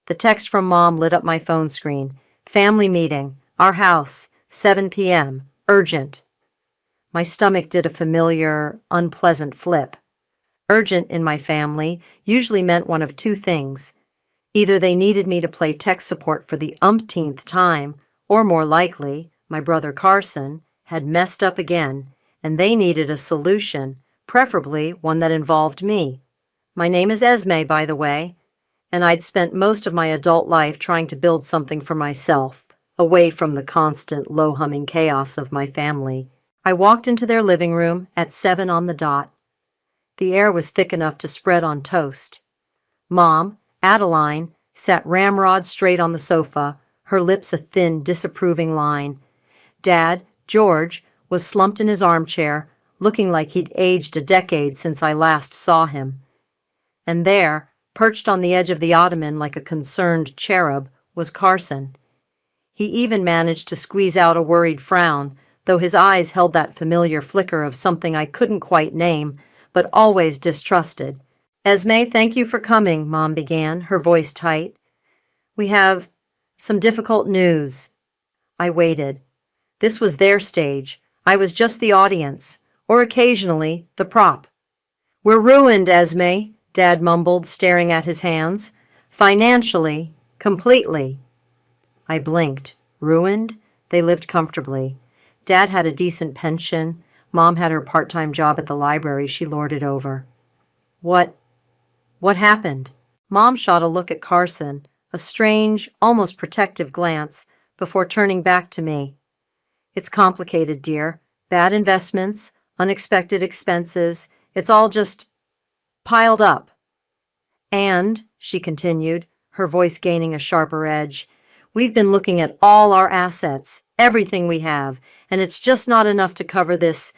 The text from Mom lit up my phone screen. Family meeting. Our house. 7 p.m. Urgent. My stomach did a familiar, unpleasant flip. Urgent in my family usually meant one of two things. Either they needed me to play tech support for the umpteenth time, or more likely, my brother Carson had messed up again, and they needed a solution, preferably one that involved me. My name is Esme, by the way, and I'd spent most of my adult life trying to build something for myself, away from the constant, low-humming chaos of my family. I walked into their living room at 7 on the dot. The air was thick enough to spread on toast. Mom, Adeline, sat ramrod straight on the sofa, her lips a thin, disapproving line. Dad, George, was slumped in his armchair, looking like he'd aged a decade since I last saw him. And there, perched on the edge of the ottoman like a concerned cherub, was Carson. He even managed to squeeze out a worried frown, though his eyes held that familiar flicker of something I couldn't quite name, but always distrusted. Esme, thank you for coming, Mom began, her voice tight. We have some difficult news. I waited. This was their stage. I was just the audience, or occasionally the prop. We're ruined, Esme, Dad mumbled, staring at his hands. Financially, completely. I blinked. Ruined? They lived comfortably. Dad had a decent pension. Mom had her part-time job at the library she lorded over. What happened? Mom shot a look at Carson, a strange, almost protective glance, before turning back to me. It's complicated, dear. Bad investments, unexpected expenses. It's all just piled up. And, she continued, her voice gaining a sharper edge, we've been looking at all our assets, everything we have, and it's just not enough to cover this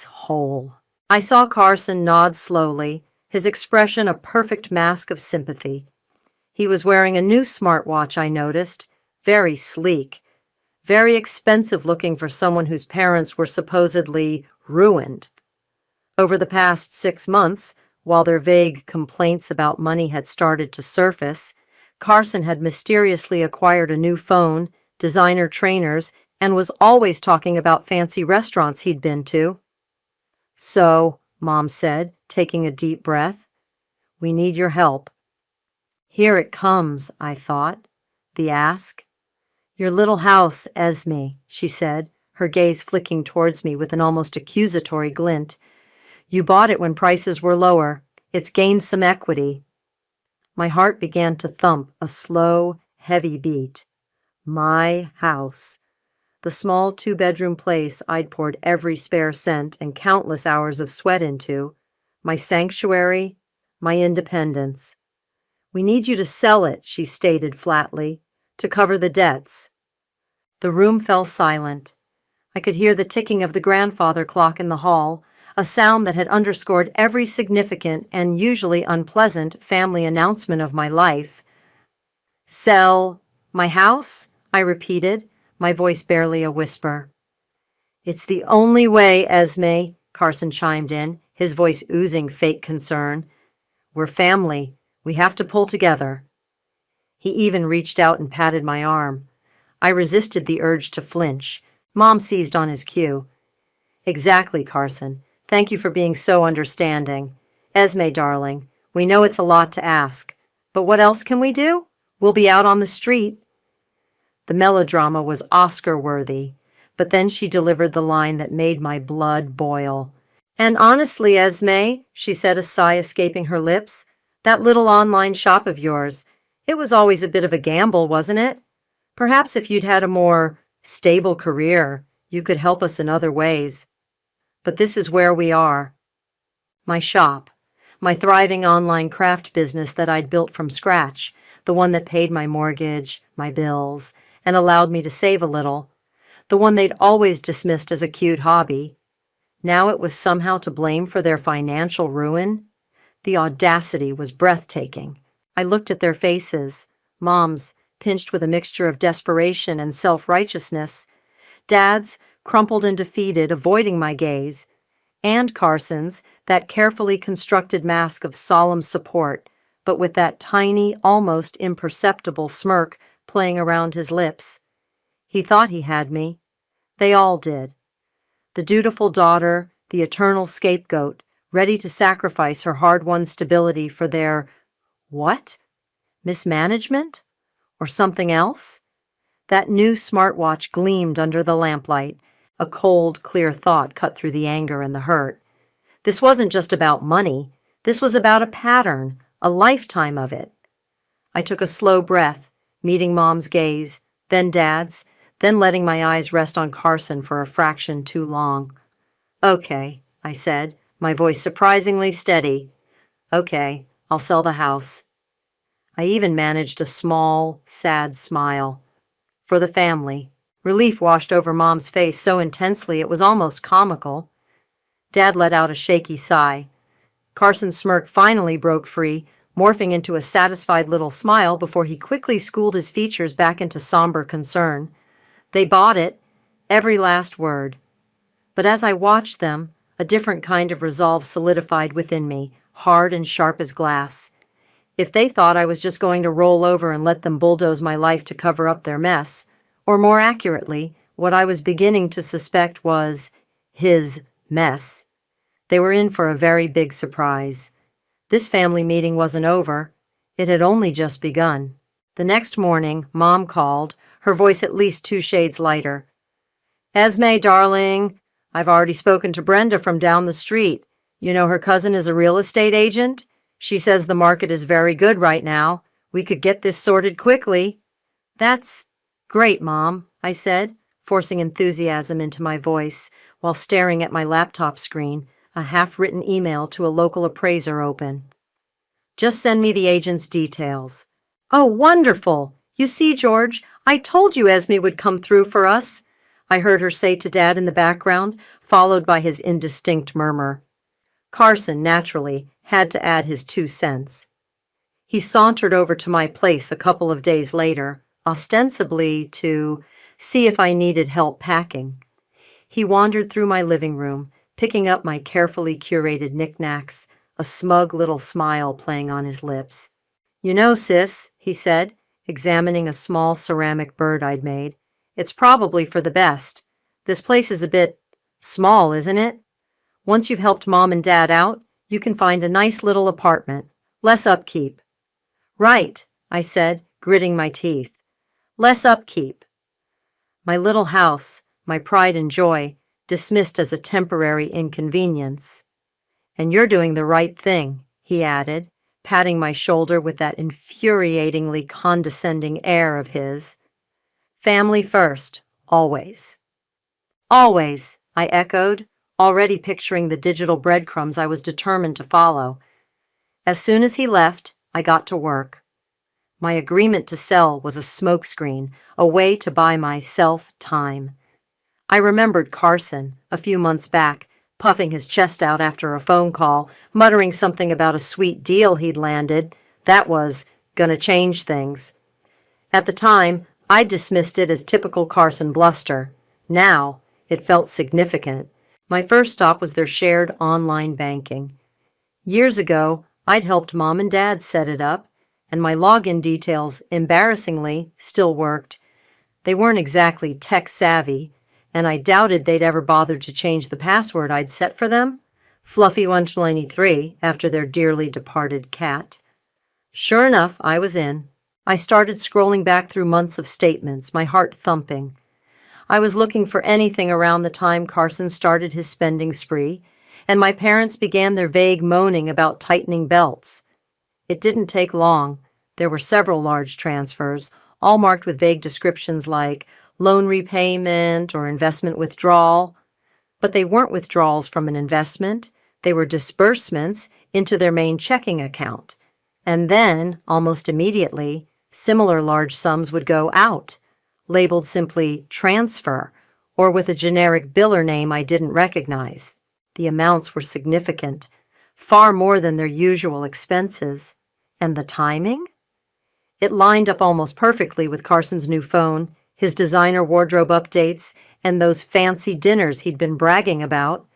hole. I saw Carson nod slowly, his expression a perfect mask of sympathy. He was wearing a new smartwatch, I noticed, very sleek, very expensive looking for someone whose parents were supposedly ruined. Over the past 6 months, while their vague complaints about money had started to surface, Carson had mysteriously acquired a new phone, designer trainers, and was always talking about fancy restaurants he'd been to. So, Mom said, taking a deep breath, we need your help. Here it comes, I thought, the ask. Your little house, Esme, she said, her gaze flicking towards me with an almost accusatory glint. You bought it when prices were lower. It's gained some equity. My heart began to thump a slow, heavy beat. My house. The small 2-bedroom place I'd poured every spare cent and countless hours of sweat into. My sanctuary, my independence. We need you to sell it, she stated flatly, to cover the debts. The room fell silent. I could hear the ticking of the grandfather clock in the hall, a sound that had underscored every significant and usually unpleasant family announcement of my life. Sell my house? I repeated, my voice barely a whisper. It's the only way, Esme, Carson chimed in, his voice oozing fake concern. We're family. We have to pull together. He even reached out and patted my arm. I resisted the urge to flinch. Mom seized on his cue. Exactly, Carson. Thank you for being so understanding. Esme, darling, we know it's a lot to ask, but what else can we do? We'll be out on the street. The melodrama was Oscar-worthy, but then she delivered the line that made my blood boil. And honestly, Esme, she said, a sigh escaping her lips, that little online shop of yours, it was always a bit of a gamble, wasn't it? Perhaps if you'd had a more stable career, you could help us in other ways. But this is where we are. My shop, my thriving online craft business that I'd built from scratch, the one that paid my mortgage, my bills, and allowed me to save a little, the one they'd always dismissed as a cute hobby. Now it was somehow to blame for their financial ruin. The audacity was breathtaking. I looked at their faces, Mom's, pinched with a mixture of desperation and self-righteousness, Dad's, crumpled and defeated, avoiding my gaze, and Carson's, that carefully constructed mask of solemn support, but with that tiny, almost imperceptible smirk playing around his lips. He thought he had me. They all did. The dutiful daughter, the eternal scapegoat, ready to sacrifice her hard-won stability for their, what? Mismanagement? Or something else? That new smartwatch gleamed under the lamplight. A cold, clear thought cut through the anger and the hurt. This wasn't just about money. This was about a pattern, a lifetime of it. I took a slow breath, meeting Mom's gaze, then Dad's, then letting my eyes rest on Carson for a fraction too long. "Okay," I said, my voice surprisingly steady. "Okay, I'll sell the house." I even managed a small, sad smile. For the family. Relief washed over Mom's face so intensely it was almost comical. Dad let out a shaky sigh. Carson's smirk finally broke free, morphing into a satisfied little smile before he quickly schooled his features back into somber concern. They bought it, every last word. But as I watched them, a different kind of resolve solidified within me, hard and sharp as glass. If they thought I was just going to roll over and let them bulldoze my life to cover up their mess, or more accurately, what I was beginning to suspect was his mess, they were in for a very big surprise. This family meeting wasn't over. It had only just begun. The next morning, Mom called, her voice at least 2 shades lighter. "Esme, darling, I've already spoken to Brenda from down the street. You know her cousin is a real estate agent? She says the market is very good right now. We could get this sorted quickly." "That's great, Mom," I said, forcing enthusiasm into my voice while staring at my laptop screen, a half-written email to a local appraiser open. "Just send me the agent's details." "Oh, wonderful! You see, George, I told you Esme would come through for us," I heard her say to Dad in the background, followed by his indistinct murmur. Carson, naturally, had to add his 2 cents. He sauntered over to my place a couple of days later, ostensibly to see if I needed help packing. He wandered through my living room, picking up my carefully curated knickknacks, a smug little smile playing on his lips. "You know, sis," he said, examining a small ceramic bird I'd made, "it's probably for the best. This place is a bit small, isn't it? Once you've helped Mom and Dad out, you can find a nice little apartment. Less upkeep." "Right," I said, gritting my teeth. "Less upkeep." My little house, my pride and joy, dismissed as a temporary inconvenience. "And you're doing the right thing," he added, patting my shoulder with that infuriatingly condescending air of his. "Family first, always." "Always," I echoed, already picturing the digital breadcrumbs I was determined to follow. As soon as he left, I got to work. My agreement to sell was a smokescreen, a way to buy myself time. I remembered Carson, a few months back, puffing his chest out after a phone call, muttering something about a sweet deal he'd landed that was gonna change things. At the time, I dismissed it as typical Carson bluster. Now, it felt significant. My first stop was their shared online banking. Years ago, I'd helped Mom and Dad set it up, and my login details, embarrassingly, still worked. They weren't exactly tech-savvy, and I doubted they'd ever bothered to change the password I'd set for them, Fluffy193, after their dearly departed cat. Sure enough, I was in. I started scrolling back through months of statements, my heart thumping. I was looking for anything around the time Carson started his spending spree, and my parents began their vague moaning about tightening belts. It didn't take long. There were several large transfers, all marked with vague descriptions like loan repayment or investment withdrawal. But they weren't withdrawals from an investment. They were disbursements into their main checking account. And then, almost immediately, similar large sums would go out, labeled simply transfer, or with a generic biller name I didn't recognize. The amounts were significant, far more than their usual expenses. And the timing? It lined up almost perfectly with Carson's new phone, his designer wardrobe updates, and those fancy dinners he'd been bragging about.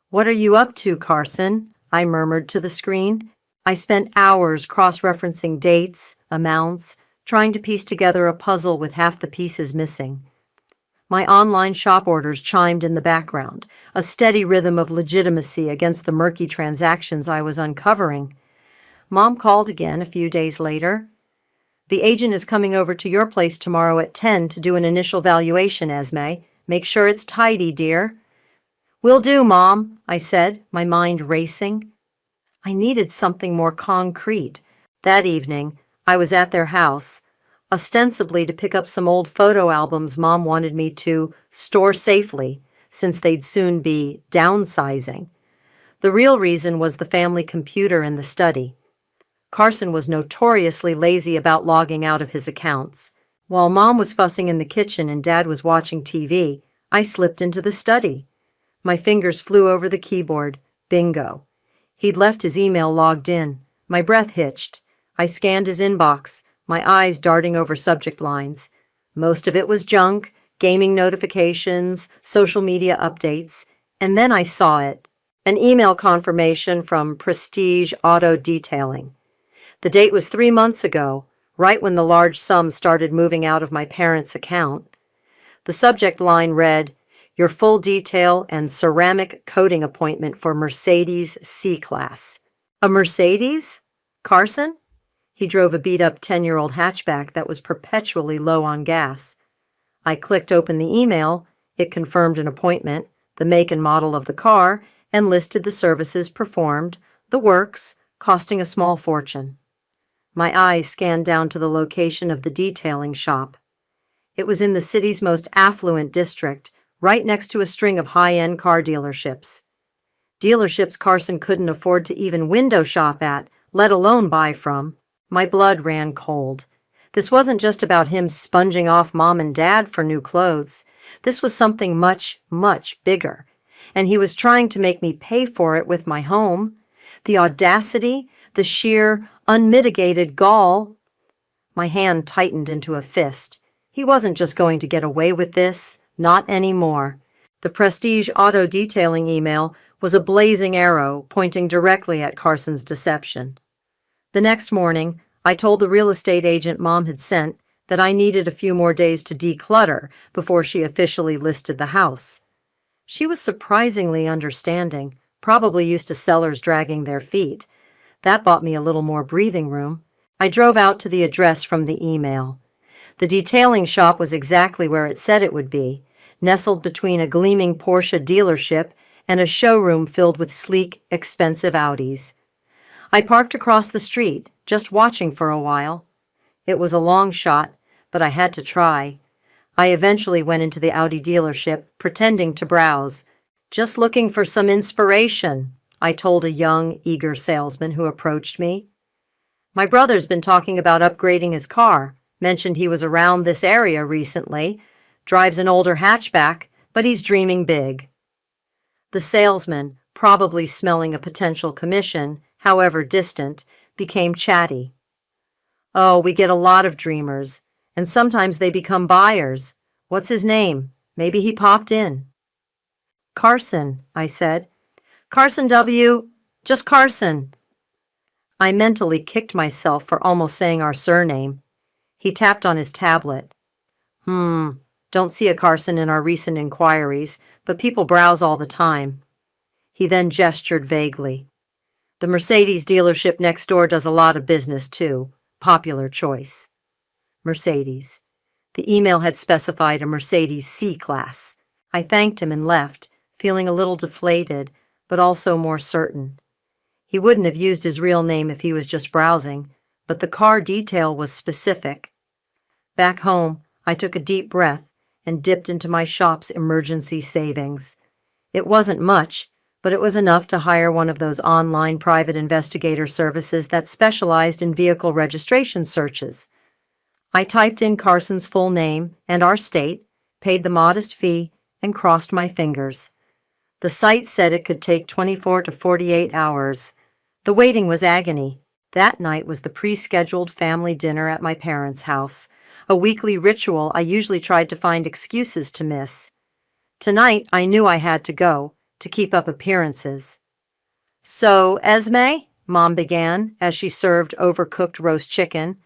"What are you up to, Carson?" I murmured to the screen. I spent hours cross-referencing dates, amounts, trying to piece together a puzzle with half the pieces missing. My online shop orders chimed in the background, a steady rhythm of legitimacy against the murky transactions I was uncovering. Mom called again a few days later. "The agent is coming over to your place tomorrow at 10 to do an initial valuation, Esme. Make sure it's tidy, dear." "Will do, Mom," I said, my mind racing. I needed something more concrete. That evening, I was at their house, ostensibly to pick up some old photo albums Mom wanted me to store safely, since they'd soon be downsizing. The real reason was the family computer in the study. Carson was notoriously lazy about logging out of his accounts. While Mom was fussing in the kitchen and Dad was watching TV, I slipped into the study. My fingers flew over the keyboard. Bingo. He'd left his email logged in. My breath hitched. I scanned his inbox, my eyes darting over subject lines. Most of it was junk, gaming notifications, social media updates, and then I saw it. An email confirmation from Prestige Auto Detailing. The date was 3 months ago, right when the large sum started moving out of my parents' account. The subject line read, "Your full detail and ceramic coating appointment for Mercedes C-Class." A Mercedes? Carson? He drove a beat-up 10-year-old hatchback that was perpetually low on gas. I clicked open the email. It confirmed an appointment, the make and model of the car, and listed the services performed, the works, costing a small fortune. My eyes scanned down to the location of the detailing shop. It was in the city's most affluent district, right next to a string of high-end car dealerships. Dealerships Carson couldn't afford to even window shop at, let alone buy from. My blood ran cold. This wasn't just about him sponging off Mom and Dad for new clothes. This was something much, much bigger. And he was trying to make me pay for it with my home. The audacity, the sheer, unmitigated gall. My hand tightened into a fist. He wasn't just going to get away with this. Not anymore. The Prestige Auto Detailing email was a blazing arrow pointing directly at Carson's deception. The next morning, I told the real estate agent Mom had sent that I needed a few more days to declutter before she officially listed the house. She was surprisingly understanding, probably used to sellers dragging their feet. That bought me a little more breathing room. I drove out to the address from the email. The detailing shop was exactly where it said it would be, nestled between a gleaming Porsche dealership and a showroom filled with sleek, expensive Audis. I parked across the street, just watching for a while. It was a long shot, but I had to try. I eventually went into the Audi dealership, pretending to browse. "Just looking for some inspiration," I told a young, eager salesman who approached me. "My brother's been talking about upgrading his car, mentioned he was around this area recently, drives an older hatchback, but he's dreaming big." The salesman, probably smelling a potential commission, however distant, became chatty. "Oh, we get a lot of dreamers, and sometimes they become buyers. What's his name? Maybe he popped in." "Carson," I said. "Carson W. Just Carson." I mentally kicked myself for almost saying our surname. He tapped on his tablet. Don't see a Carson in our recent inquiries, but people browse all the time." He then gestured vaguely. "The Mercedes dealership next door does a lot of business, too. Popular choice." Mercedes. The email had specified a Mercedes C-Class. I thanked him and left, feeling a little deflated, but also more certain. He wouldn't have used his real name if he was just browsing, but the car detail was specific. Back home, I took a deep breath and dipped into my shop's emergency savings. It wasn't much, but it was enough to hire one of those online private investigator services that specialized in vehicle registration searches. I typed in Carson's full name and our state, paid the modest fee, and crossed my fingers. The site said it could take 24 to 48 hours. The waiting was agony. That night was the pre-scheduled family dinner at my parents' house, a weekly ritual I usually tried to find excuses to miss. Tonight, I knew I had to go, to keep up appearances. "So, Esme?" Mom began as she served overcooked roast chicken.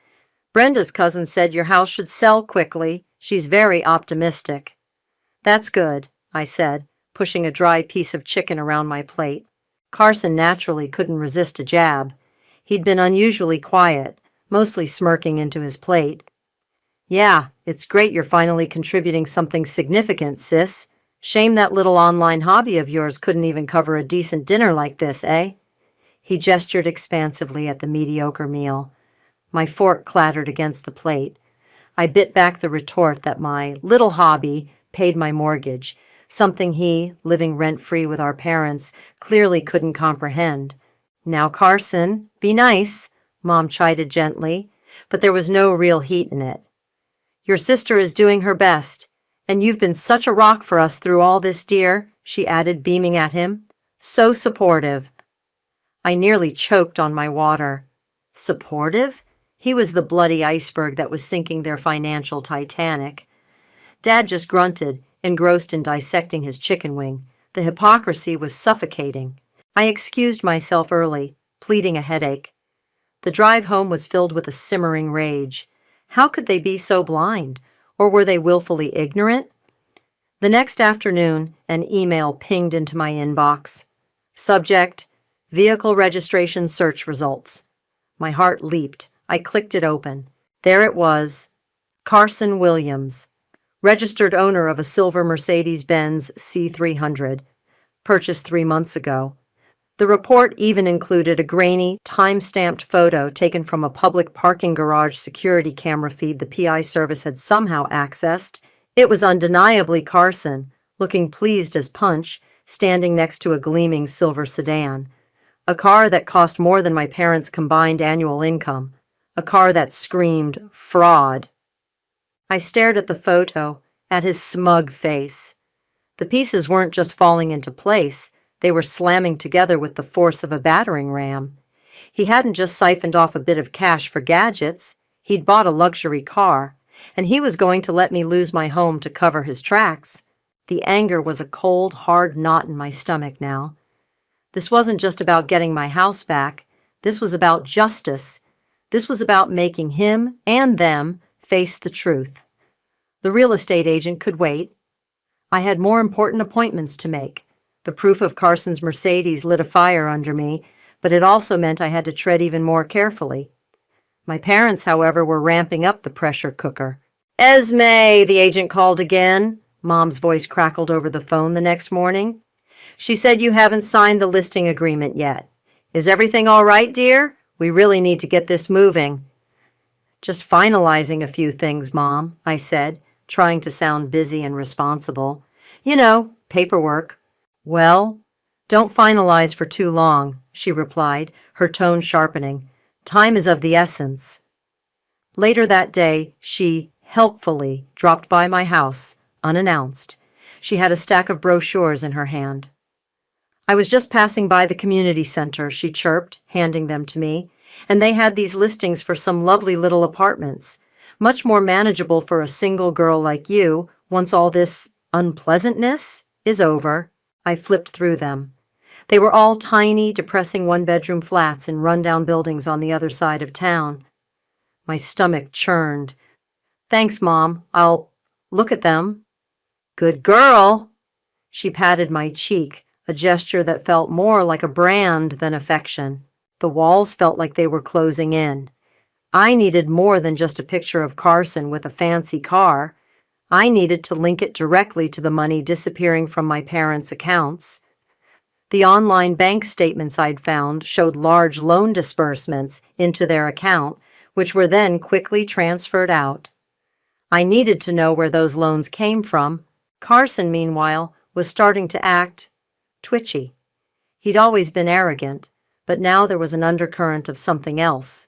Brenda's cousin said your house should sell quickly. She's very optimistic. That's good, I said, pushing a dry piece of chicken around my plate. Carson naturally couldn't resist a jab. He'd been unusually quiet, mostly smirking into his plate. Yeah, it's great you're finally contributing something significant, sis. Shame that little online hobby of yours couldn't even cover a decent dinner like this, eh? He gestured expansively at the mediocre meal. My fork clattered against the plate. I bit back the retort that my little hobby paid my mortgage, something he, living rent-free with our parents, clearly couldn't comprehend. Now, Carson, be nice, Mom chided gently, but there was no real heat in it. Your sister is doing her best, and you've been such a rock for us through all this, dear, she added, beaming at him. So supportive. I nearly choked on my water. Supportive? He was the bloody iceberg that was sinking their financial Titanic. Dad just grunted, engrossed in dissecting his chicken wing. The hypocrisy was suffocating. I excused myself early, pleading a headache. The drive home was filled with a simmering rage. How could they be so blind? Or were they willfully ignorant? The next afternoon, an email pinged into my inbox. Subject, Vehicle Registration Search Results. My heart leaped. I clicked it open. There it was. Carson Williams, registered owner of a silver Mercedes-Benz C300, purchased 3 months ago. The report even included a grainy, time-stamped photo taken from a public parking garage security camera feed the PI service had somehow accessed. It was undeniably Carson, looking pleased as punch, standing next to a gleaming silver sedan. A car that cost more than my parents' combined annual income. A car that screamed fraud. I stared at the photo, at his smug face. The pieces weren't just falling into place. They were slamming together with the force of a battering ram. He hadn't just siphoned off a bit of cash for gadgets. He'd bought a luxury car, and he was going to let me lose my home to cover his tracks. The anger was a cold, hard knot in my stomach now. This wasn't just about getting my house back. This was about justice. This was about making him and them face the truth. The real estate agent could wait. I had more important appointments to make. The proof of Carson's Mercedes lit a fire under me, but it also meant I had to tread even more carefully. My parents, however, were ramping up the pressure cooker. Esme, the agent called again. Mom's voice crackled over the phone the next morning. She said you haven't signed the listing agreement yet. Is everything all right, dear? We really need to get this moving. Just finalizing a few things, Mom, I said, trying to sound busy and responsible. You know, paperwork. Well, don't finalize for too long, she replied, her tone sharpening. Time is of the essence. Later that day, she helpfully dropped by my house, unannounced. She had a stack of brochures in her hand. I was just passing by the community center, she chirped, handing them to me, and they had these listings for some lovely little apartments, much more manageable for a single girl like you once all this unpleasantness is over. I flipped through them. They were all tiny, depressing one-bedroom flats in rundown buildings on the other side of town. My stomach churned. Thanks, Mom. I'll look at them. Good girl. She patted my cheek, a gesture that felt more like a brand than affection. The walls felt like they were closing in. I needed more than just a picture of Carson with a fancy car. I needed to link it directly to the money disappearing from my parents' accounts. The online bank statements I'd found showed large loan disbursements into their account, which were then quickly transferred out. I needed to know where those loans came from. Carson, meanwhile, was starting to act twitchy. He'd always been arrogant, but now there was an undercurrent of something else.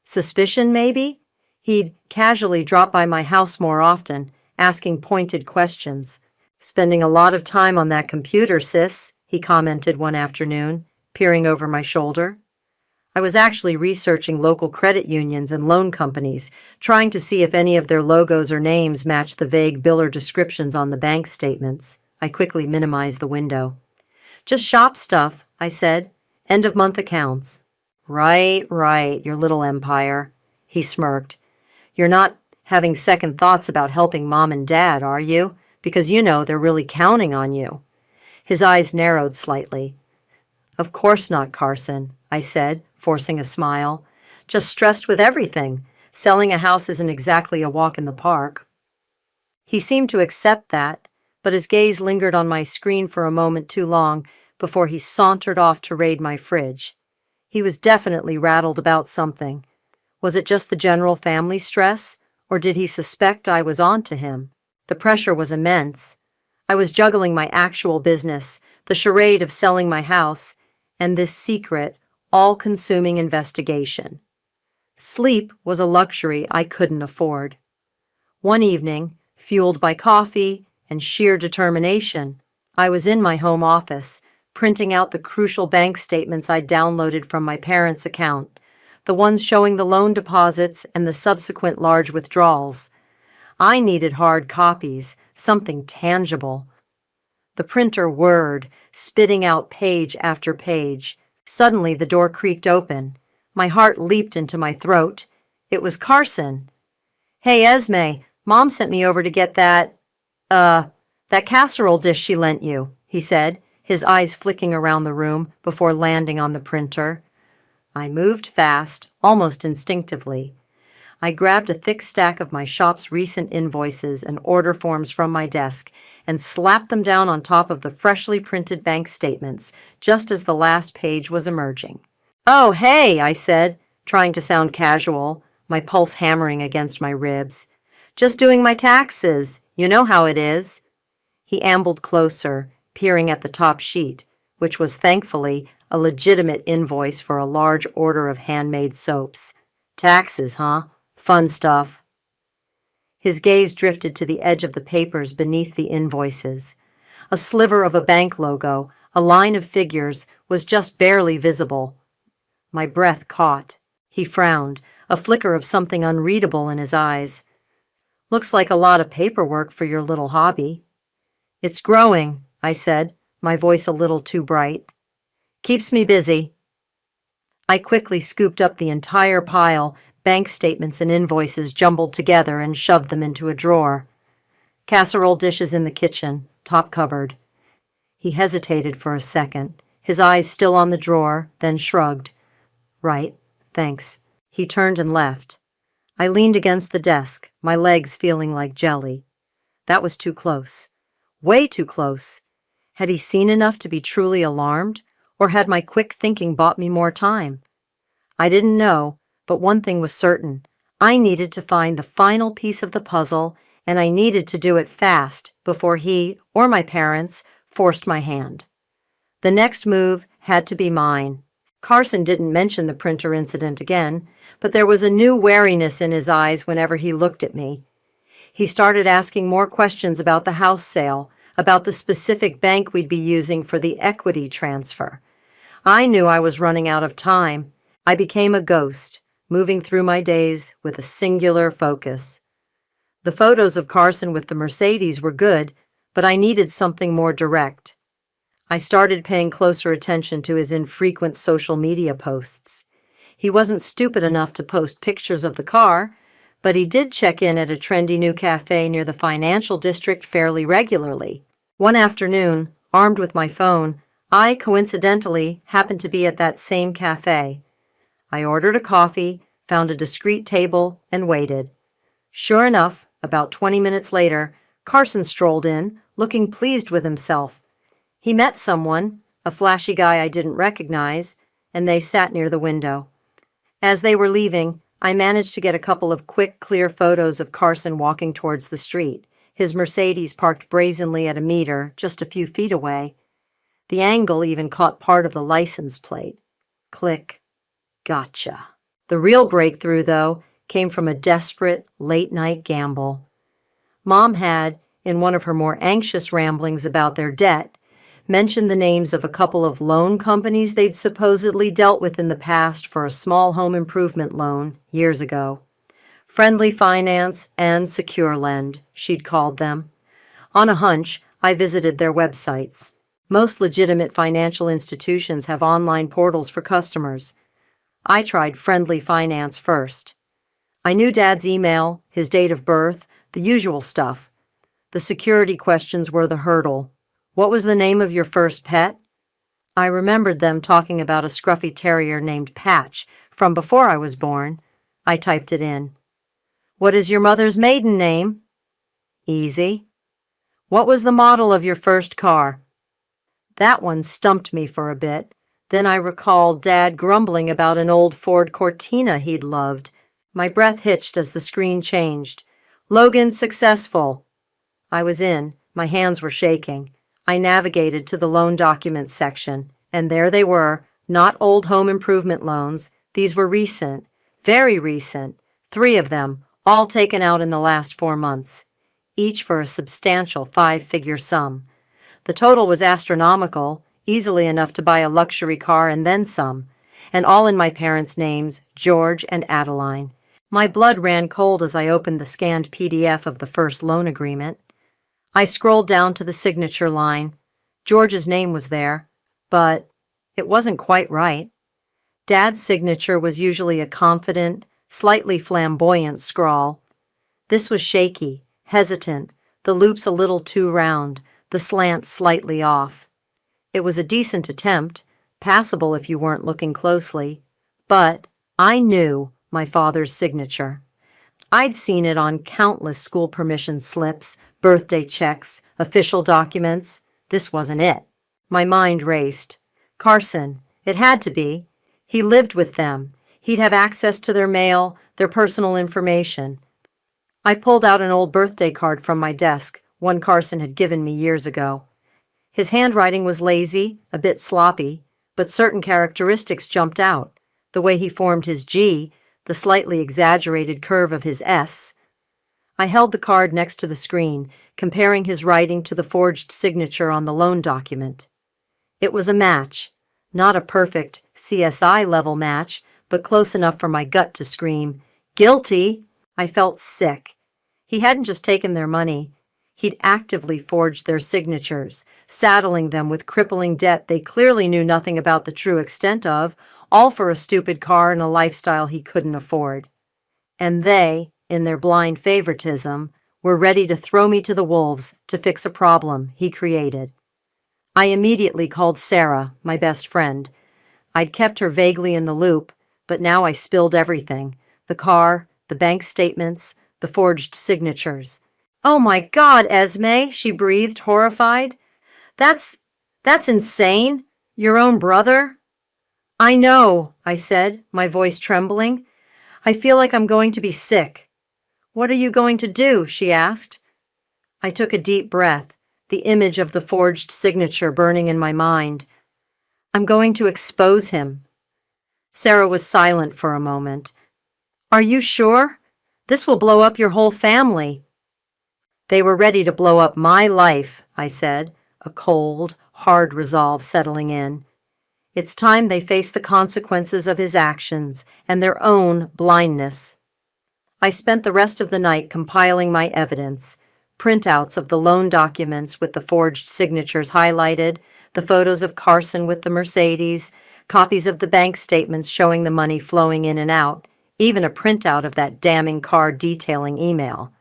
Suspicion, maybe? He'd casually drop by my house more often, asking pointed questions. Spending a lot of time on that computer, sis, he commented one afternoon, peering over my shoulder. I was actually researching local credit unions and loan companies, trying to see if any of their logos or names matched the vague biller descriptions on the bank statements. I quickly minimized the window. Just shop stuff, I said. End-of-month accounts. Right, your little empire. He smirked. You're not having second thoughts about helping Mom and Dad, are you? Because you know they're really counting on you. His eyes narrowed slightly. Of course not, Carson, I said, forcing a smile. Just stressed with everything. Selling a house isn't exactly a walk in the park. He seemed to accept that, but his gaze lingered on my screen for a moment too long before he sauntered off to raid my fridge. He was definitely rattled about something. Was it just the general family stress, or did he suspect I was on to him? The pressure was immense. I was juggling my actual business, the charade of selling my house, and this secret, all-consuming investigation. Sleep was a luxury I couldn't afford. One evening, fueled by coffee and sheer determination, I was in my home office, printing out the crucial bank statements I'd downloaded from my parents' account, the ones showing the loan deposits and the subsequent large withdrawals. I needed hard copies, something tangible. The printer whirred, spitting out page after page. Suddenly the door creaked open. My heart leaped into my throat. It was Carson. Hey, Esme, Mom sent me over to get that casserole dish she lent you, he said, his eyes flicking around the room before landing on the printer. I moved fast, almost instinctively. I grabbed a thick stack of my shop's recent invoices and order forms from my desk and slapped them down on top of the freshly printed bank statements, just as the last page was emerging. Oh, hey, I said, trying to sound casual, my pulse hammering against my ribs. Just doing my taxes. You know how it is. He ambled closer, peering at the top sheet, which was thankfully a legitimate invoice for a large order of handmade soaps. Taxes, huh? Fun stuff. His gaze drifted to the edge of the papers beneath the invoices. A sliver of a bank logo, a line of figures, was just barely visible. My breath caught. He frowned, a flicker of something unreadable in his eyes. Looks like a lot of paperwork for your little hobby. It's growing, I said, my voice a little too bright. Keeps me busy. I quickly scooped up the entire pile, bank statements and invoices jumbled together, and shoved them into a drawer. Casserole dishes in the kitchen, top cupboard. He hesitated for a second, his eyes still on the drawer, then shrugged. Right, thanks. He turned and left. I leaned against the desk, my legs feeling like jelly. That was too close. Way too close. Had he seen enough to be truly alarmed, or had my quick thinking bought me more time? I didn't know, but one thing was certain. I needed to find the final piece of the puzzle, and I needed to do it fast before he, or my parents, forced my hand. The next move had to be mine. Carson didn't mention the printer incident again, but there was a new wariness in his eyes whenever he looked at me. He started asking more questions about the house sale, about the specific bank we'd be using for the equity transfer. I knew I was running out of time. I became a ghost, moving through my days with a singular focus. The photos of Carson with the Mercedes were good, but I needed something more direct. I started paying closer attention to his infrequent social media posts. He wasn't stupid enough to post pictures of the car, but he did check in at a trendy new cafe near the financial district fairly regularly. One afternoon, armed with my phone, I coincidentally happened to be at that same cafe. I ordered a coffee, found a discreet table, and waited. Sure enough, about 20 minutes later, Carson strolled in, looking pleased with himself. He met someone, a flashy guy I didn't recognize, and they sat near the window. As they were leaving, I managed to get a couple of quick, clear photos of Carson walking towards the street, his Mercedes parked brazenly at a meter just a few feet away. The angle even caught part of the license plate. Click. Gotcha. The real breakthrough, though, came from a desperate, late-night gamble. Mom had, in one of her more anxious ramblings about their debt, mentioned the names of a couple of loan companies they'd supposedly dealt with in the past for a small home improvement loan years ago. Friendly Finance and Secure Lend, she'd called them. On a hunch, I visited their websites. Most legitimate financial institutions have online portals for customers. I tried friendly finance first. I knew Dad's email, his date of birth, the usual stuff. The security questions were the hurdle. What was the name of your first pet? I remembered them talking about a scruffy terrier named Patch from before I was born. I typed it in. What is your mother's maiden name? Easy. What was the model of your first car? That one stumped me for a bit. Then I recalled Dad grumbling about an old Ford Cortina he'd loved. My breath hitched as the screen changed. Logan successful. I was in. My hands were shaking. I navigated to the loan documents section, and there they were, not old home improvement loans. These were recent, very recent, 3 of them, all taken out in the last 4 months, each for a substantial 5-figure sum. The total was astronomical, easily enough to buy a luxury car and then some, and all in my parents' names, George and Adeline. My blood ran cold as I opened the scanned PDF of the first loan agreement. I scrolled down to the signature line. George's name was there, but it wasn't quite right. Dad's signature was usually a confident, slightly flamboyant scrawl. This was shaky, hesitant, the loops a little too round, the slant slightly off. It was a decent attempt, passable if you weren't looking closely, but I knew my father's signature. I'd seen it on countless school permission slips, birthday checks, official documents. This wasn't it. My mind raced. Carson. It had to be. He lived with them. He'd have access to their mail, their personal information. I pulled out an old birthday card from my desk, one Carson had given me years ago. His handwriting was lazy, a bit sloppy, but certain characteristics jumped out. The way he formed his G, the slightly exaggerated curve of his S. I held the card next to the screen, comparing his writing to the forged signature on the loan document. It was a match. Not a perfect CSI-level match, but close enough for my gut to scream, "Guilty!" I felt sick. He hadn't just taken their money. He'd actively forged their signatures, saddling them with crippling debt they clearly knew nothing about the true extent of, all for a stupid car and a lifestyle he couldn't afford. And they, in their blind favoritism, were ready to throw me to the wolves to fix a problem he created. I immediately called Sarah, my best friend. I'd kept her vaguely in the loop, but now I spilled everything. The car, the bank statements, the forged signatures. "Oh my God, Esme," she breathed, horrified. That's insane. Your own brother?" "I know," I said, my voice trembling. "I feel like I'm going to be sick." "What are you going to do?" she asked. I took a deep breath, the image of the forged signature burning in my mind. "I'm going to expose him." Sarah was silent for a moment. "Are you sure? This will blow up your whole family." "They were ready to blow up my life," I said, a cold, hard resolve settling in. It's time they faced the consequences of his actions and their own blindness. I spent the rest of the night compiling my evidence, printouts of the loan documents with the forged signatures highlighted, the photos of Carson with the Mercedes, copies of the bank statements showing the money flowing in and out, even a printout of that damning car detailing email.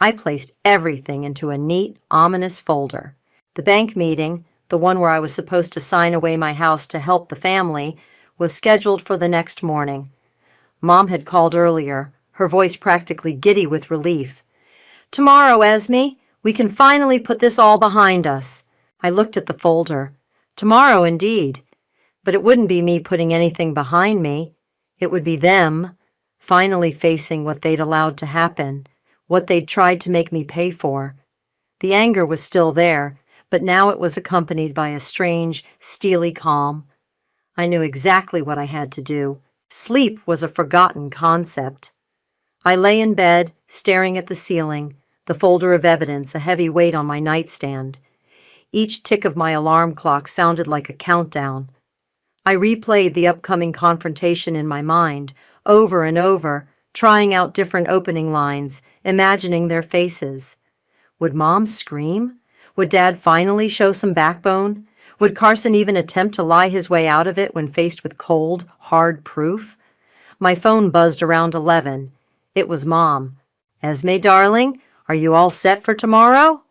I placed everything into a neat, ominous folder. The bank meeting, the one where I was supposed to sign away my house to help the family, was scheduled for the next morning. Mom had called earlier, her voice practically giddy with relief. "Tomorrow, Esme, we can finally put this all behind us." I looked at the folder. Tomorrow, indeed. But it wouldn't be me putting anything behind me. It would be them, finally facing what they'd allowed to happen, what they'd tried to make me pay for. The anger was still there, but now it was accompanied by a strange, steely calm. I knew exactly what I had to do. Sleep was a forgotten concept. I lay in bed, staring at the ceiling, the folder of evidence a heavy weight on my nightstand. Each tick of my alarm clock sounded like a countdown. I replayed the upcoming confrontation in my mind, over and over, trying out different opening lines, imagining their faces. Would Mom scream? Would Dad finally show some backbone? Would Carson even attempt to lie his way out of it when faced with cold, hard proof? My phone buzzed around 11. It was Mom. "Esme, darling, are you all set for tomorrow?"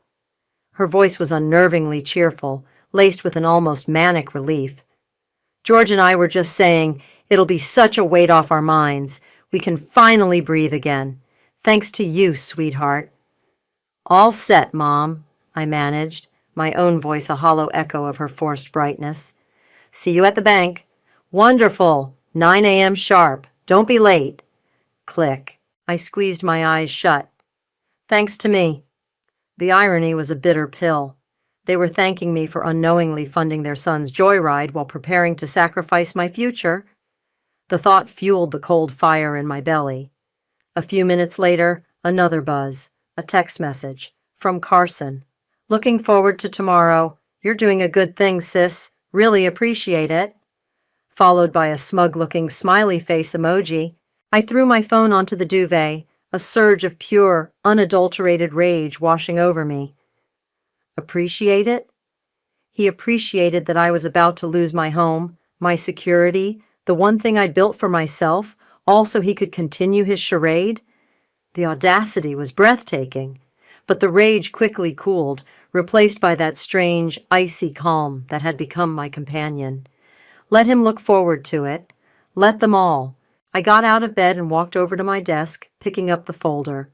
Her voice was unnervingly cheerful, laced with an almost manic relief. "George and I were just saying, it'll be such a weight off our minds. We can finally breathe again. Thanks to you, sweetheart." "All set, Mom," I managed, my own voice a hollow echo of her forced brightness. "See you at the bank." "Wonderful. 9 a.m. sharp. Don't be late." Click. I squeezed my eyes shut. Thanks to me. The irony was a bitter pill. They were thanking me for unknowingly funding their son's joyride while preparing to sacrifice my future. The thought fueled the cold fire in my belly. A few minutes later, another buzz, a text message, from Carson. "Looking forward to tomorrow. You're doing a good thing, sis. Really appreciate it." Followed by a smug-looking smiley face emoji. I threw my phone onto the duvet, a surge of pure, unadulterated rage washing over me. Appreciate it? He appreciated that I was about to lose my home, my security, the one thing I'd built for myself, all so he could continue his charade? The audacity was breathtaking, but the rage quickly cooled, replaced by that strange, icy calm that had become my companion. Let him look forward to it. Let them all. I got out of bed and walked over to my desk, picking up the folder.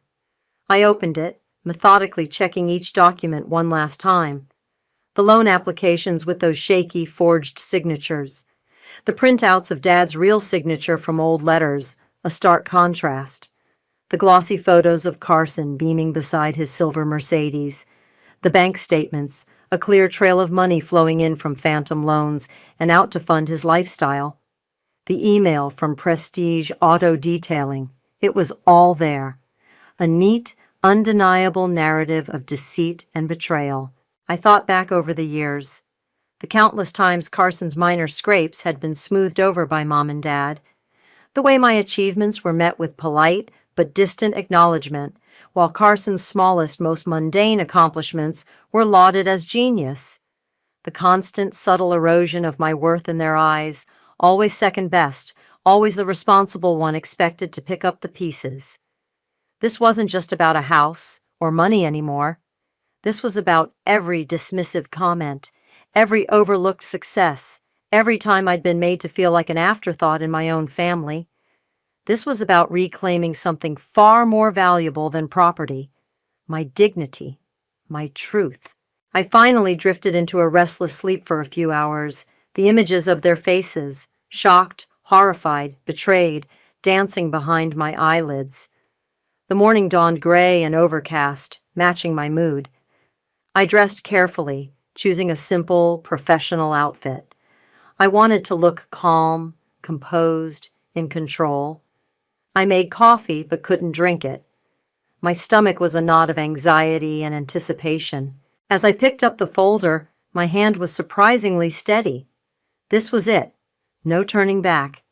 I opened it, methodically checking each document one last time. The loan applications with those shaky, forged signatures. The printouts of Dad's real signature from old letters, a stark contrast. The glossy photos of Carson beaming beside his silver Mercedes. The bank statements, a clear trail of money flowing in from phantom loans and out to fund his lifestyle. The email from Prestige Auto Detailing. It was all there. A neat, undeniable narrative of deceit and betrayal. I thought back over the years. The countless times Carson's minor scrapes had been smoothed over by Mom and Dad. The way my achievements were met with polite but distant acknowledgement, while Carson's smallest, most mundane accomplishments were lauded as genius. The constant, subtle erosion of my worth in their eyes, always second best, always the responsible one expected to pick up the pieces. This wasn't just about a house or money anymore. This was about every dismissive comment, every overlooked success, every time I'd been made to feel like an afterthought in my own family. This was about reclaiming something far more valuable than property, my dignity, my truth. I finally drifted into a restless sleep for a few hours, the images of their faces, shocked, horrified, betrayed, dancing behind my eyelids. The morning dawned gray and overcast, matching my mood. I dressed carefully, choosing a simple, professional outfit. I wanted to look calm, composed, in control. I made coffee but couldn't drink it. My stomach was a knot of anxiety and anticipation. As I picked up the folder, my hand was surprisingly steady. This was it. No turning back.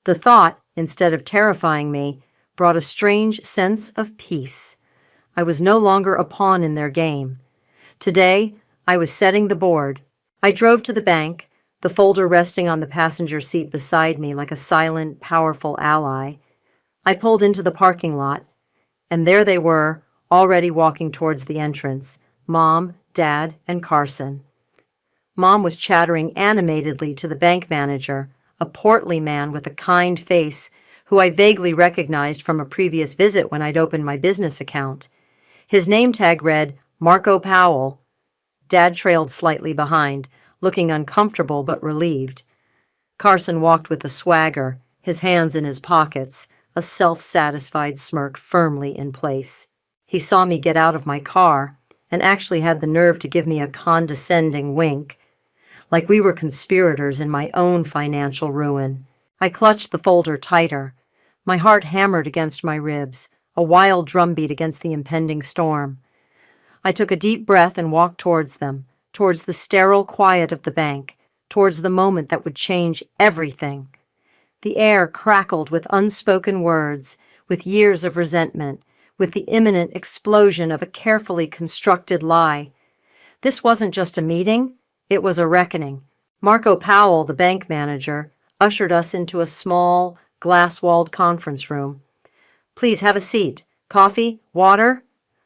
The thought, instead of terrifying me, brought a strange sense of peace. I was no longer a pawn in their game. Today, I was setting the board. I drove to the bank, the folder resting on the passenger seat beside me like a silent, powerful ally. I pulled into the parking lot, and there they were, already walking towards the entrance, Mom, Dad, and Carson. Mom was chattering animatedly to the bank manager, a portly man with a kind face who I vaguely recognized from a previous visit when I'd opened my business account. His name tag read, Marco Powell. Dad trailed slightly behind, looking uncomfortable but relieved. Carson walked with a swagger, his hands in his pockets, a self-satisfied smirk firmly in place. He saw me get out of my car and actually had the nerve to give me a condescending wink, like we were conspirators in my own financial ruin. I clutched the folder tighter. My heart hammered against my ribs, a wild drumbeat against the impending storm. I took a deep breath and walked towards them, towards the sterile quiet of the bank, towards the moment that would change everything. The air crackled with unspoken words, with years of resentment, with the imminent explosion of a carefully constructed lie. This wasn't just a meeting, It was a reckoning. Marco Powell, the bank manager, ushered us into a small, glass-walled conference room. "Please have a seat. Coffee? Water?"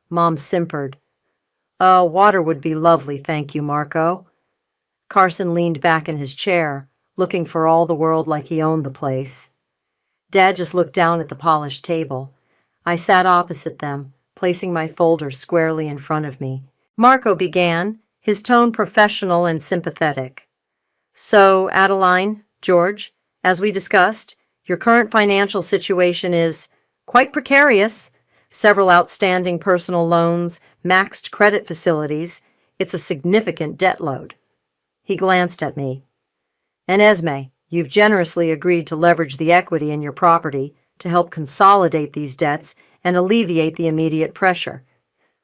Mom simpered. Water would be lovely, thank you, Marco." Carson leaned back in his chair, looking for all the world like he owned the place. Dad just looked down at the polished table. I sat opposite them, placing my folder squarely in front of me. Marco began, his tone professional and sympathetic. "So, Adeline, George, as we discussed, your current financial situation is quite precarious. Several outstanding personal loans, maxed credit facilities. It's a significant debt load." He glanced at me. "And Esme, you've generously agreed to leverage the equity in your property to help consolidate these debts and alleviate the immediate pressure.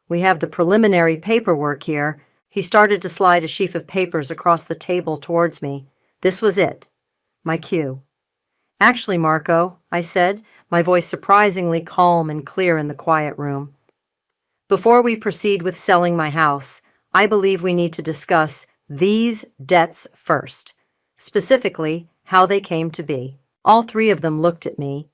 We have the preliminary paperwork here." He started to slide a sheaf of papers across the table towards me. This was it. My cue. "Actually, Marco," I said, my voice surprisingly calm and clear in the quiet room, "before we proceed with selling my house, I believe we need to discuss these debts first, specifically how they came to be." All three of them looked at me,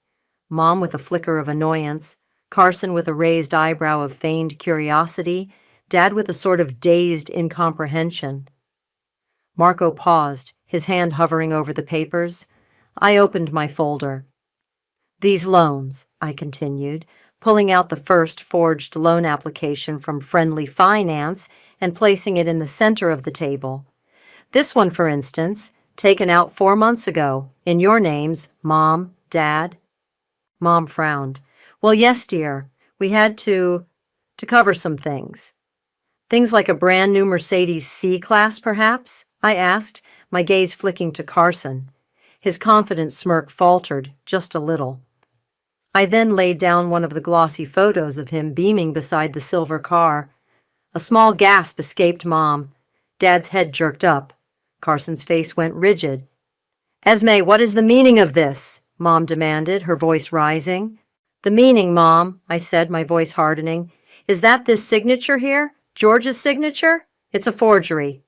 Mom with a flicker of annoyance, Carson with a raised eyebrow of feigned curiosity, Dad with a sort of dazed incomprehension. Marco paused, his hand hovering over the papers. I opened my folder. "These loans," I continued, pulling out the first forged loan application from Friendly Finance and placing it in the center of the table. "This one, for instance, taken out 4 months ago, in your names, Mom, Dad." Mom frowned. "Well, yes, dear, we had to cover some things." "Things like a brand new Mercedes C-Class, perhaps?" I asked, my gaze flicking to Carson. His confident smirk faltered, just a little. I then laid down one of the glossy photos of him beaming beside the silver car. A small gasp escaped Mom. Dad's head jerked up. Carson's face went rigid. "Esme, what is the meaning of this?" Mom demanded, her voice rising. "The meaning, Mom," I said, my voice hardening, "is that this signature here, George's signature? It's a forgery."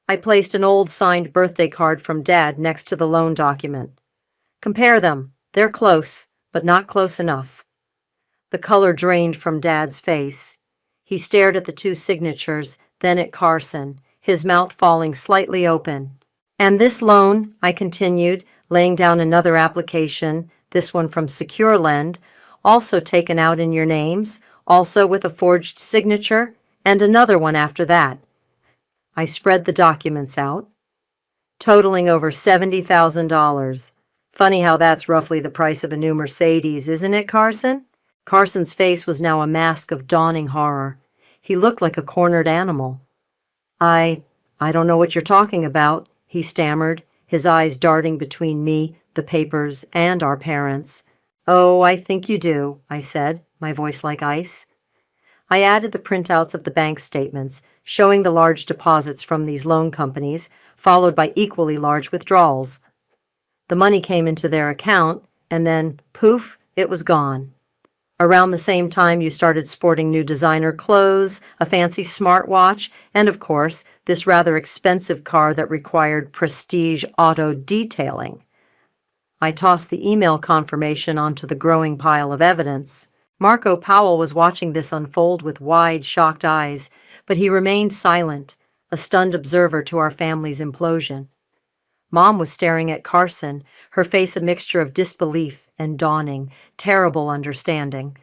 I placed an old signed birthday card from Dad next to the loan document. "Compare them. They're close, but not close enough." The color drained from Dad's face. He stared at the two signatures, then at Carson, his mouth falling slightly open. "And this loan," I continued, laying down another application, this one from Secure Lend, also taken out in your names, also with a forged signature, and another one after that. I spread the documents out, totaling over $70,000. Funny how that's roughly the price of a new Mercedes, isn't it, Carson? Carson's face was now a mask of dawning horror. He looked like a cornered animal. I don't know what you're talking about," he stammered, his eyes darting between me, the papers, and our parents. "Oh, I think you do," I said, my voice like ice. I added the printouts of the bank statements, showing the large deposits from these loan companies, followed by equally large withdrawals. The money came into their account, and then, poof, it was gone. Around the same time, you started sporting new designer clothes, a fancy smartwatch, and, of course, this rather expensive car that required prestige auto detailing. I tossed the email confirmation onto the growing pile of evidence. Marco Powell was watching this unfold with wide, shocked eyes, but he remained silent, a stunned observer to our family's implosion. Mom was staring at Carson, her face a mixture of disbelief and dawning, terrible understanding.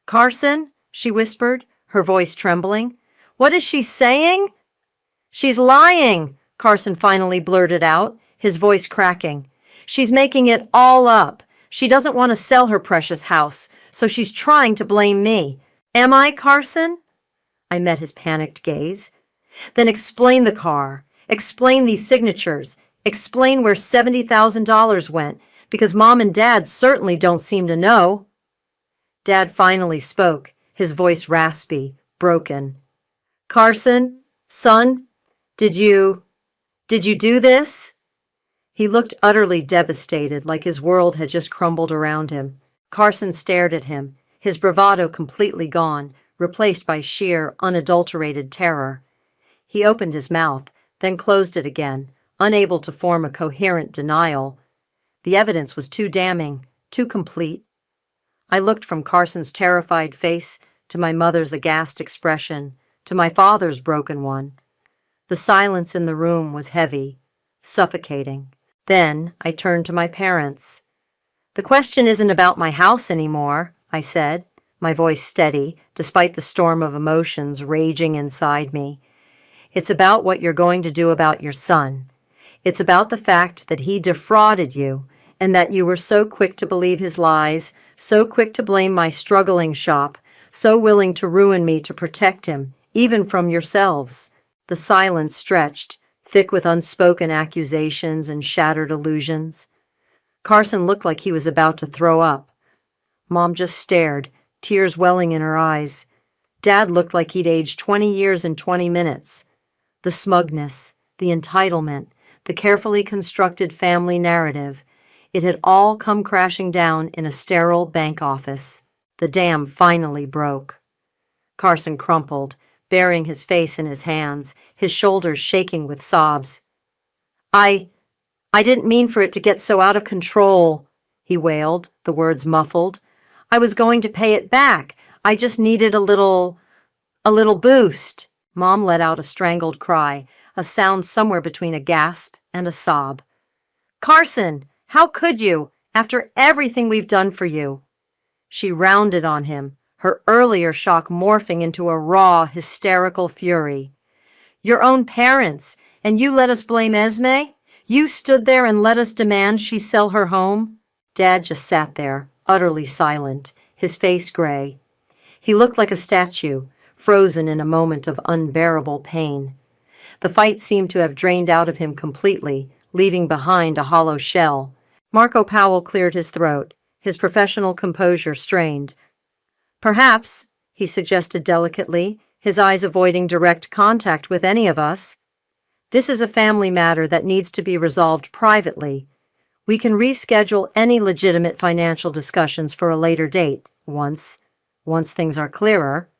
"Carson," she whispered, her voice trembling. "What is she saying?" "She's lying," Carson finally blurted out, his voice cracking. "She's making it all up. She doesn't want to sell her precious house, so she's trying to blame me. Am I, Carson?" I met his panicked gaze. "Then explain the car. Explain these signatures. Explain where $70,000 went, because Mom and Dad certainly don't seem to know." Dad finally spoke, his voice raspy, broken. "Carson, son, did you do this?" He looked utterly devastated, like his world had just crumbled around him. Carson stared at him, his bravado completely gone, replaced by sheer, unadulterated terror. He opened his mouth, then closed it again, unable to form a coherent denial. The evidence was too damning, too complete. I looked from Carson's terrified face to my mother's aghast expression, to my father's broken one. The silence in the room was heavy, suffocating. Then I turned to my parents. "The question isn't about my house anymore," I said, my voice steady, despite the storm of emotions raging inside me. "It's about what you're going to do about your son. It's about the fact that he defrauded you, and that you were so quick to believe his lies, so quick to blame my struggling shop, so willing to ruin me to protect him, even from yourselves." The silence stretched, thick with unspoken accusations and shattered illusions. Carson looked like he was about to throw up. Mom just stared, tears welling in her eyes. Dad looked like he'd aged 20 years in 20 minutes. The smugness, the entitlement, the carefully constructed family narrative, it had all come crashing down in a sterile bank office. The dam finally broke. Carson crumpled, burying his face in his hands, his shoulders shaking with sobs. I didn't mean for it to get so out of control," he wailed, the words muffled. "I was going to pay it back. I just needed a little boost." Mom let out a strangled cry, a sound somewhere between a gasp and a sob. "Carson, how could you, after everything we've done for you?" She rounded on him, her earlier shock morphing into a raw, hysterical fury. "Your own parents, and you let us blame Esme? You stood there and let us demand she sell her home?" Dad just sat there, utterly silent, his face gray. He looked like a statue, frozen in a moment of unbearable pain. The fight seemed to have drained out of him completely, leaving behind a hollow shell. Marco Powell cleared his throat, his professional composure strained. "Perhaps," he suggested delicately, his eyes avoiding direct contact with any of us, "this is a family matter that needs to be resolved privately. We can reschedule any legitimate financial discussions for a later date, once things are clearer."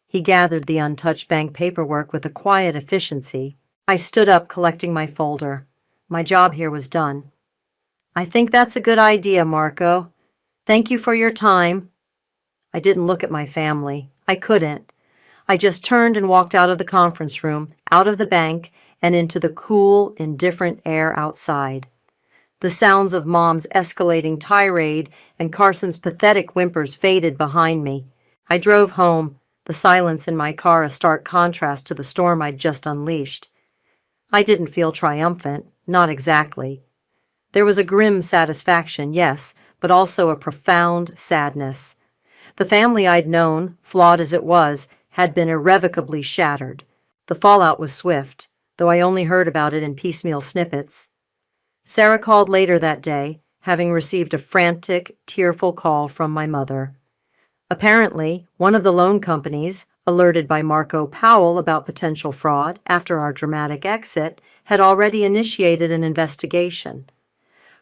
He gathered the untouched bank paperwork with a quiet efficiency. I stood up, collecting my folder. My job here was done. "I think that's a good idea, Marco. Thank you for your time." I didn't look at my family. I couldn't. I just turned and walked out of the conference room, out of the bank, and into the cool, indifferent air outside. The sounds of Mom's escalating tirade and Carson's pathetic whimpers faded behind me. I drove home, the silence in my car a stark contrast to the storm I'd just unleashed. I didn't feel triumphant, not exactly. There was a grim satisfaction, yes, but also a profound sadness. The family I'd known, flawed as it was, had been irrevocably shattered. The fallout was swift, though I only heard about it in piecemeal snippets. Sarah called later that day, having received a frantic, tearful call from my mother. Apparently, one of the loan companies, alerted by Marco Powell about potential fraud after our dramatic exit, had already initiated an investigation.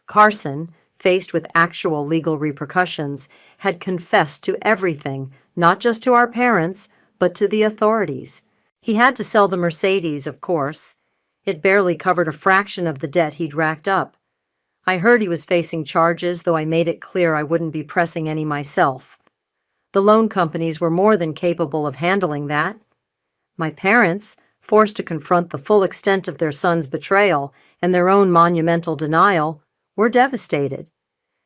Carson, faced with actual legal repercussions, had confessed to everything, not just to our parents, but to the authorities. He had to sell the Mercedes, of course. It barely covered a fraction of the debt he'd racked up. I heard he was facing charges, though I made it clear I wouldn't be pressing any myself. The loan companies were more than capable of handling that. My parents, forced to confront the full extent of their son's betrayal and their own monumental denial, were devastated.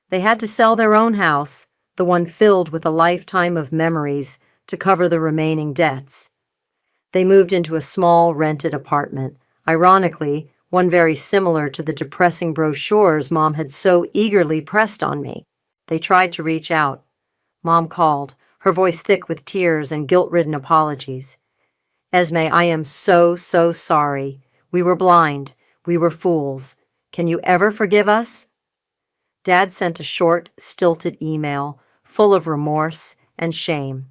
They had to sell their own house, the one filled with a lifetime of memories, to cover the remaining debts. They moved into a small rented apartment, ironically, one very similar to the depressing brochures Mom had so eagerly pressed on me. They tried to reach out. Mom called, her voice thick with tears and guilt-ridden apologies. "Esme, I am so sorry. We were blind. We were fools. Can you ever forgive us?" Dad sent a short, stilted email, full of remorse and shame.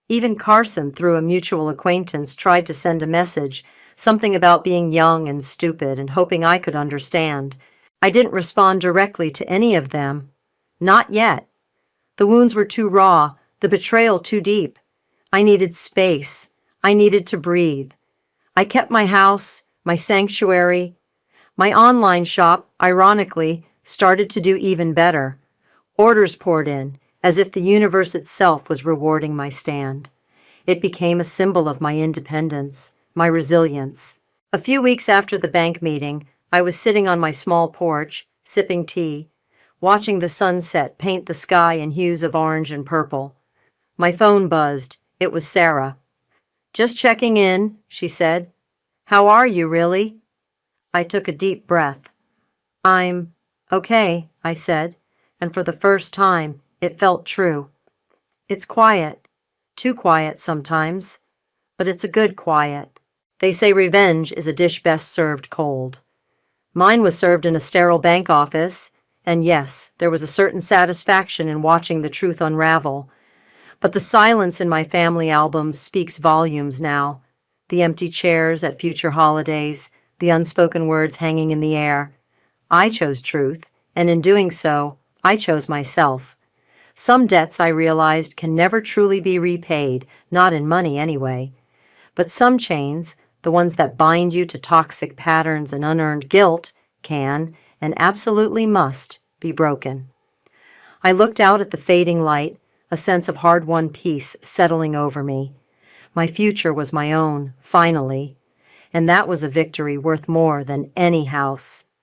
Even Carson, through a mutual acquaintance, tried to send a message, something about being young and stupid and hoping I could understand. I didn't respond directly to any of them. Not yet. The wounds were too raw, the betrayal too deep. I needed space. I needed to breathe. I kept my house, my sanctuary. My online shop, ironically, started to do even better. Orders poured in, as if the universe itself was rewarding my stand. It became a symbol of my independence, my resilience. A few weeks after the bank meeting, I was sitting on my small porch, sipping tea, watching the sunset paint the sky in hues of orange and purple. My phone buzzed. It was Sarah. "Just checking in," she said. "How are you, really?" I took a deep breath. "I'm okay," I said, and for the first time, it felt true. It's quiet, too quiet sometimes, but it's a good quiet. They say revenge is a dish best served cold. Mine was served in a sterile bank office, and yes, there was a certain satisfaction in watching the truth unravel. But the silence in my family albums speaks volumes now. The empty chairs at future holidays, the unspoken words hanging in the air. I chose truth, and in doing so, I chose myself. Some debts, I realized, can never truly be repaid, not in money anyway. But some chains, the ones that bind you to toxic patterns and unearned guilt, can, and absolutely must, be broken. I looked out at the fading light, a sense of hard-won peace settling over me. My future was my own, finally, and that was a victory worth more than any house,